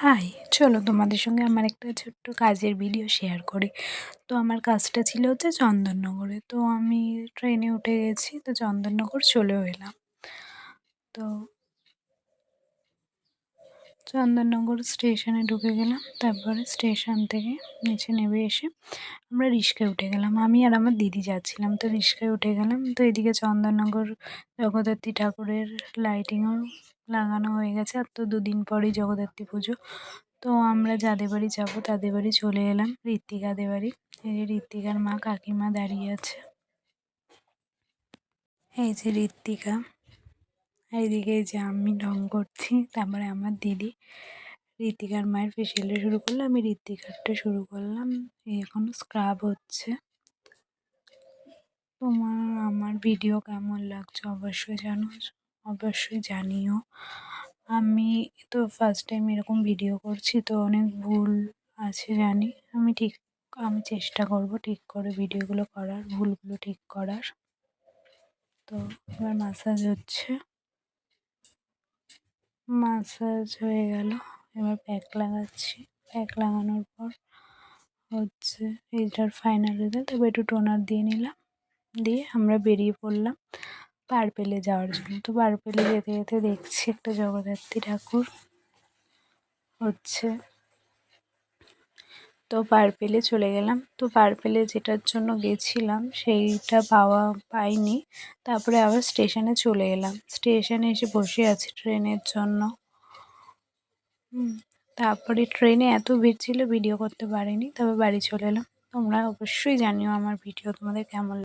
High, চলো তোমাদের সঙ্গে আমার একটা ছোট্ট কাজের ভিডিও শেয়ার করি। তো আমার কাজটা ছিল হচ্ছে চন্দননগরে। তো আমি ট্রেনে উঠে গেছি, তো চন্দননগর চলেও এলাম। তো চন্দননগর স্টেশনে ঢুকে গেলাম, তারপরে স্টেশন থেকে নিচে নেমে এসে আমরা রিক্সায় উঠে গেলাম। আমি আর আমার দিদি যাচ্ছিলাম, তো রিক্সায় উঠে গেলাম। তো এদিকে চন্দননগর জগদ্ধাত্রী ঠাকুরের লাইটিংও লাগানো হয়ে গেছে, আর তো দুদিন পরেই জগদ্ধাত্রী পুজো। তো আমরা যাদের বাড়ি যাবো তাদের বাড়ি চলে এলাম, ঋত্বিকাদের বাড়ি। এই যে ঋত্বিকার মা কাকিমা দাঁড়িয়ে আছে, এই যে ঋত্বিকা। এইদিকে এই যে আমি ঢং করছি, তারপরে আমার দিদি ঋত্বিকার মায়ের ফেসিয়ালটা শুরু করলো, আমি ঋত্বিকারটা শুরু করলাম। এখনো স্ক্রাব হচ্ছে। আমার ভিডিও কেমন লাগছে অবশ্যই জানিও। আমি তো ফার্স্ট টাইম এরকম ভিডিও করছি, তো অনেক ভুল আছে জানি। আমি চেষ্টা করব ঠিক করে ভিডিওগুলো করার, ভুলগুলো ঠিক করার। তো এবার মাসাজ হয়ে গেল, এবার প্যাক লাগাচ্ছি। প্যাক লাগানোর পর হচ্ছে এইটার ফাইনাল রেজাল্ট। এবার একটু টোনার দিয়ে নিলাম, দিয়ে আমরা বেরিয়ে পড়লাম পার্পেলে যাওয়ার জন্য। তো পার্পেলে যেতে যেতে দেখছি একটা জগদ্ধাত্রী ঠাকুর হচ্ছে। তো পার্পেলে চলে গেলাম। তো পার্পেলে যেটার জন্য গেছিলাম সেইটা পাইনি। তারপরে আবার স্টেশনে চলে এলাম, স্টেশনে এসে বসে আছি ট্রেনের জন্য। তারপরে ট্রেনে এত ভিড় ছিল ভিডিও করতে পারিনি, তবে বাড়ি চলে এলাম। তোমরা অবশ্যই জানিও আমার ভিডিও তোমাদের কেমন